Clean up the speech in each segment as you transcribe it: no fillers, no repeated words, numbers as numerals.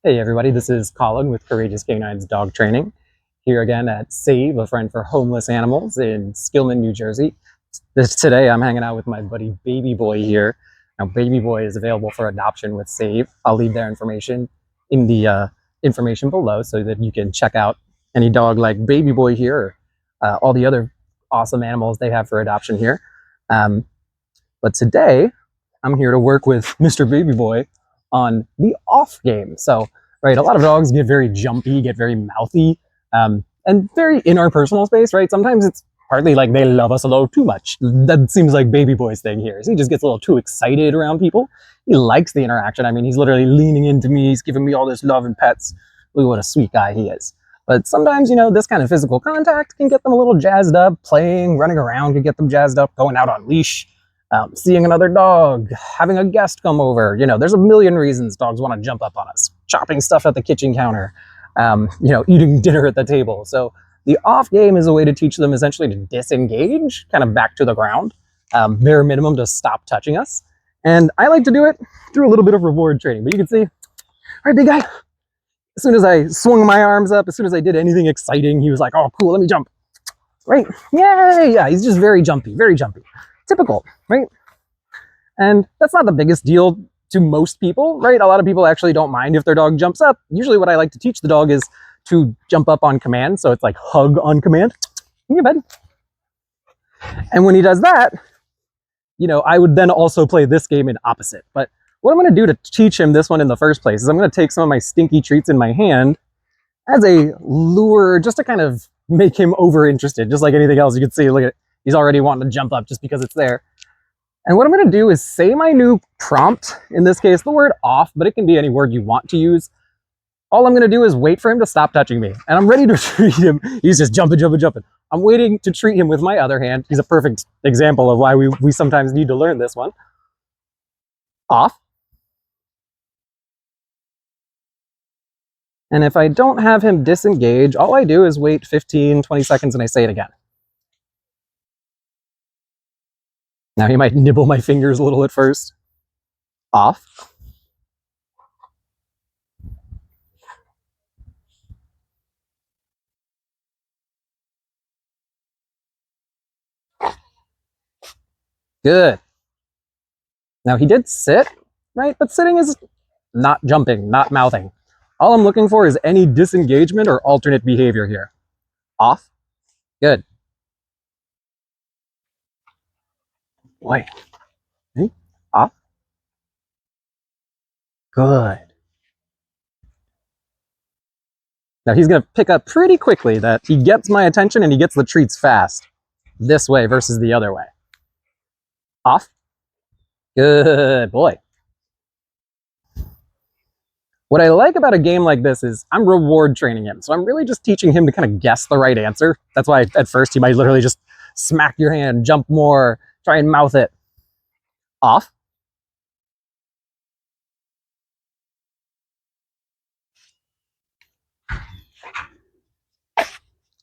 Hey everybody, this is Collin with Courageous Canines Dog Training, here again at Save, a friend for homeless animals in Skillman, New Jersey. Today I'm hanging out with my buddy Baby Boy here. Now Baby Boy is available for adoption with Save. I'll leave their information in the information below so that you can check out any dog like Baby Boy here, or all the other awesome animals they have for adoption here. But today I'm here to work with Mr. Baby Boy on the off game. So, right, a lot of dogs get very jumpy, get very mouthy, and very in our personal space, right? Sometimes it's partly like they love us a little too much. That seems like Baby Boy's thing here. So he just gets a little too excited around people. He likes the interaction. I mean, he's literally leaning into me. He's giving me all this love and pets. Look what a sweet guy he is. But sometimes, you know, this kind of physical contact can get them a little jazzed up. Playing, running around can get them jazzed up. Going out on leash. Seeing another dog, having a guest come over, you know, there's a million reasons dogs want to jump up on us. Chopping stuff at the kitchen counter, you know, eating dinner at the table. So the off game is a way to teach them essentially to disengage, kind of back to the ground, bare minimum to stop touching us. And I like to do it through a little bit of reward training. But you can see, all right, big guy, as soon as I swung my arms up, as soon as I did anything exciting, he was like, oh, cool, let me jump. Right, yay, yeah, he's just very jumpy, very jumpy. Typical, right? And that's not the biggest deal to most people, right? A lot of people actually don't mind if their dog jumps up. Usually what I like to teach the dog is to jump up on command. So it's like hug on command. In your bed. And when he does that, you know, I would then also play this game in opposite. But what I'm going to do to teach him this one in the first place is I'm going to take some of my stinky treats in my hand as a lure, just to kind of make him over interested. Just like anything else, you can see, look at it. He's already wanting to jump up just because it's there. And what I'm going to do is say my new prompt, in this case, the word off, but it can be any word you want to use. All I'm going to do is wait for him to stop touching me. And I'm ready to treat him. He's just jumping, jumping, jumping. I'm waiting to treat him with my other hand. He's a perfect example of why we sometimes need to learn this one. Off. And if I don't have him disengage, all I do is wait 15, 20 seconds and I say it again. Now he might nibble my fingers a little at first. Off. Good. Now he did sit, right? But sitting is not jumping, not mouthing. All I'm looking for is any disengagement or alternate behavior here. Off. Good. Boy. Okay. Off. Good. Now he's going to pick up pretty quickly that he gets my attention and he gets the treats fast. This way versus the other way. Off. Good boy. What I like about a game like this is I'm reward training him. So I'm really just teaching him to kind of guess the right answer. That's why at first he might literally just smack your hand, jump more, try and mouth it. Off.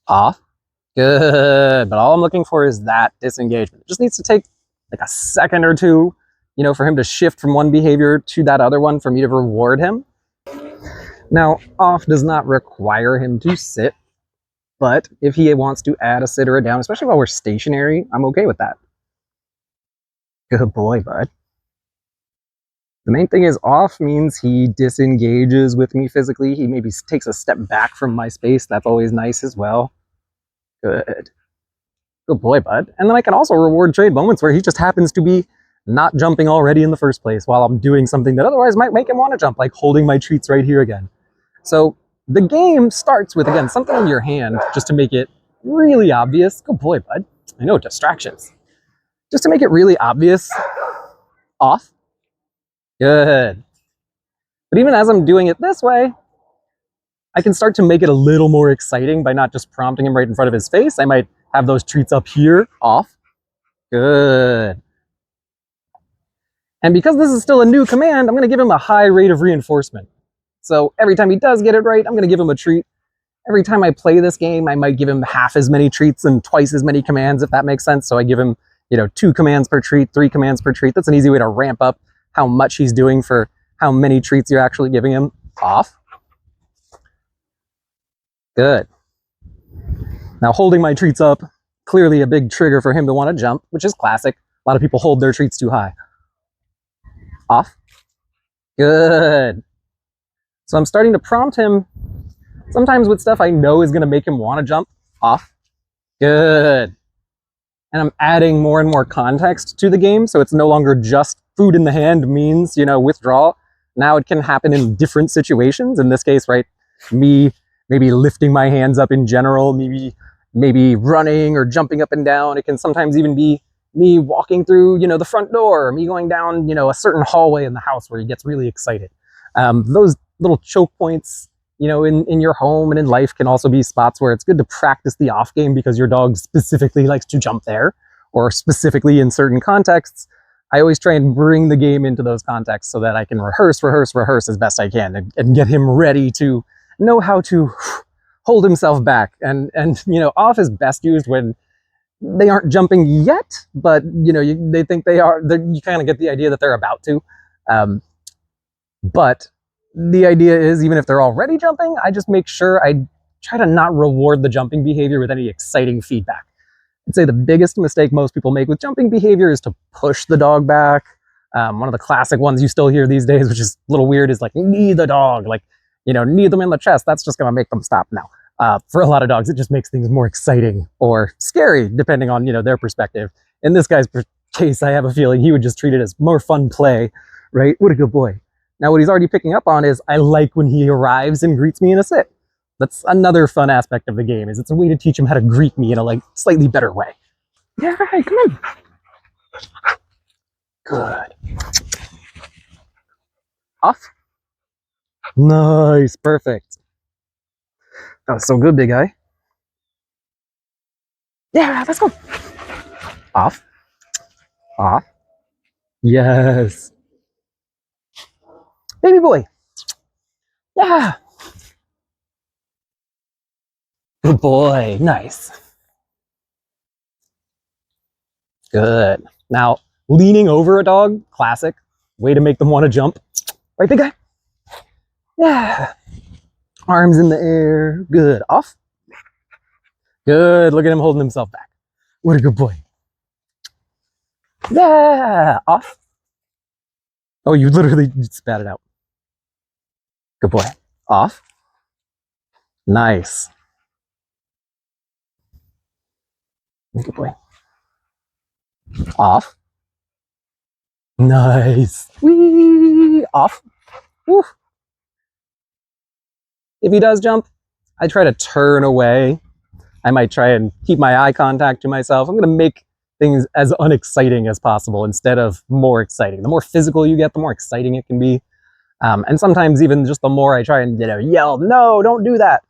Off. Good. But all I'm looking for is that disengagement. It just needs to take like a second or two, you know, for him to shift from one behavior to that other one for me to reward him. Now, off does not require him to sit, but if he wants to add a sit or a down, especially while we're stationary, I'm okay with that. Good boy, bud. The main thing is off means he disengages with me physically. He maybe takes a step back from my space. That's always nice as well. Good. Good boy, bud. And then I can also reward trade moments where he just happens to be not jumping already in the first place while I'm doing something that otherwise might make him want to jump, like holding my treats right here again. So the game starts with, again, something in your hand just to make it really obvious. Good boy, bud. I know, distractions. Just to make it really obvious. Off. Good. But even as I'm doing it this way, I can start to make it a little more exciting by not just prompting him right in front of his face. I might have those treats up here. Off. Good. And because this is still a new command, I'm going to give him a high rate of reinforcement. So every time he does get it right, I'm going to give him a treat. Every time I play this game, I might give him half as many treats and twice as many commands, if that makes sense. So I give him, you know, 2 commands per treat, 3 commands per treat. That's an easy way to ramp up how much he's doing for how many treats you're actually giving him. Off. Good. Now holding my treats up, clearly a big trigger for him to want to jump, which is classic. A lot of people hold their treats too high. Off. Good. So I'm starting to prompt him, sometimes with stuff I know is going to make him want to jump. Off. Good. And I'm adding more and more context to the game, so it's no longer just food in the hand means, withdraw. Now it can happen in different situations. In this case, right, me maybe lifting my hands up in general, maybe running or jumping up and down. It can sometimes even be me walking through, the front door, or me going down, a certain hallway in the house where he gets really excited. Those little choke points, in your home and in life can also be spots where it's good to practice the off game because your dog specifically likes to jump there, or specifically in certain contexts. I always try and bring the game into those contexts so that I can rehearse as best I can and get him ready to know how to hold himself back. And off is best used when they aren't jumping yet, but they think they are. You kind of get the idea that they're about to. But the idea is, even if they're already jumping, I just make sure I try to not reward the jumping behavior with any exciting feedback. I'd say the biggest mistake most people make with jumping behavior is to push the dog back. One of the classic ones you still hear these days, which is a little weird, is like knee the dog, like, knee them in the chest. That's just going to make them stop now. For a lot of dogs, it just makes things more exciting or scary, depending on, their perspective. In this guy's case, I have a feeling he would just treat it as more fun play, right? What a good boy. Now, what he's already picking up on is I like when he arrives and greets me in a sit. That's another fun aspect of the game, is it's a way to teach him how to greet me in a slightly better way. Yeah, right, come on. Good. Off. Nice, perfect. That was so good, big guy. Yeah, let's go. Off. Off. Yes. Baby boy. Yeah. Good boy. Nice. Good. Now, leaning over a dog, classic. Way to make them want to jump. Right, big guy? Yeah. Arms in the air. Good. Off. Good. Look at him holding himself back. What a good boy. Yeah. Off. Oh, you literally spat it out. Good boy. Off. Nice. Good boy. Off. Nice. Whee! Off. Woo. If he does jump, I try to turn away. I might try and keep my eye contact to myself. I'm going to make things as unexciting as possible instead of more exciting. The more physical you get, the more exciting it can be. And sometimes even just the more I try and yell, no, don't do that.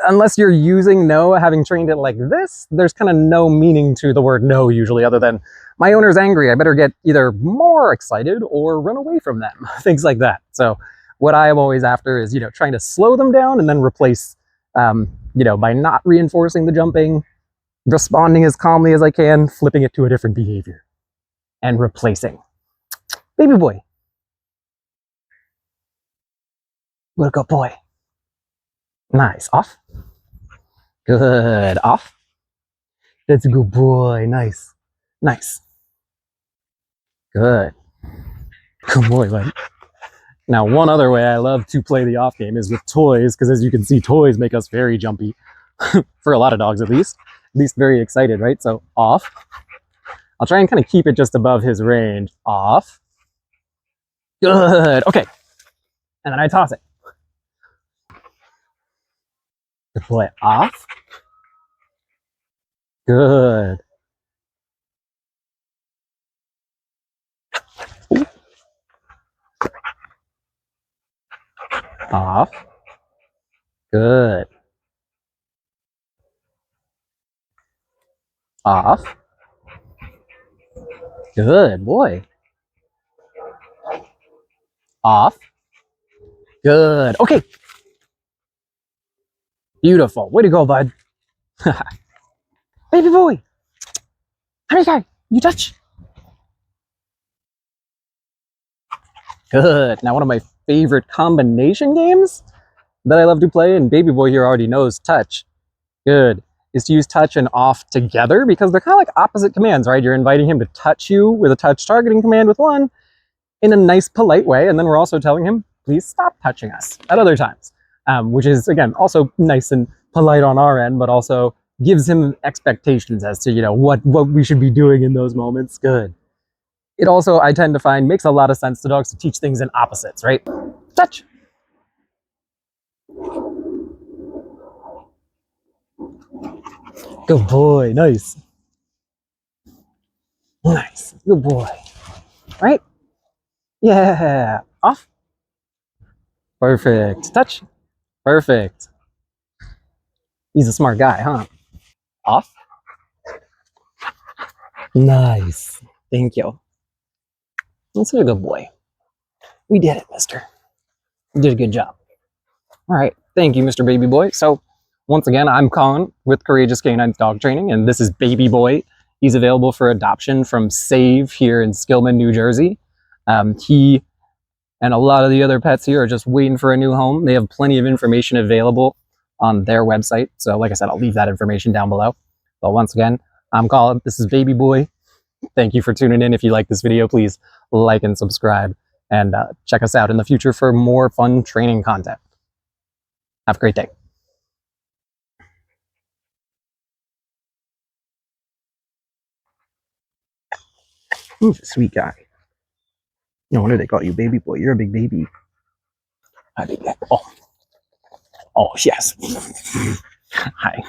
Unless you're using no, having trained it like this, there's kind of no meaning to the word no usually, other than my owner's angry. I better get either more excited or run away from them, things like that. So what I am always after is, trying to slow them down and then replace, by not reinforcing the jumping, responding as calmly as I can, flipping it to a different behavior and replacing. Baby boy. What a good boy. Nice. Off. Good. Off. That's a good boy. Nice. Nice. Good. Good boy, buddy. Now, one other way I love to play the off game is with toys, because as you can see, toys make us very jumpy. For a lot of dogs, at least very excited, right? So off. I'll try and kind of keep it just above his range. Off. Good. Okay. And then I toss it. Good boy. Off. Good. Off. Good. Off. Good boy. Off. Good. Okay. Beautiful. Way to go, bud. Baby boy. Honey guy, you touch. Good. Now, one of my favorite combination games that I love to play, and Baby Boy here already knows touch. Good. Is to use touch and off together because they're kind of like opposite commands, right? You're inviting him to touch you with a touch targeting command with one in a nice, polite way. And then we're also telling him, please stop touching us at other times, which is, again, also nice and polite on our end, but also gives him expectations as to, what we should be doing in those moments. Good. It also, I tend to find, makes a lot of sense to dogs to teach things in opposites, right? Touch. Good boy. Nice. Nice. Good boy. Right? Yeah. Off. Perfect. Touch. Perfect. He's a smart guy, huh? Off. Nice. Thank you. That's a good boy. We did it, mister. You did a good job. All right. Thank you, Mr. Baby Boy. So, once again, I'm Collin with Courageous Canines Dog Training, and this is Baby Boy. He's available for adoption from Save here in Skillman, New Jersey. He and a lot of the other pets here are just waiting for a new home. They have plenty of information available on their website. So, like I said, I'll leave that information down below. But once again, I'm Collin. This is Baby Boy. Thank you for tuning in. If you like this video, please like and subscribe, and check us out in the future for more fun training content. Have a great day. He's a sweet guy. No wonder they call you Baby Boy. You're a big baby. Hi, baby. Oh, yes. Hi.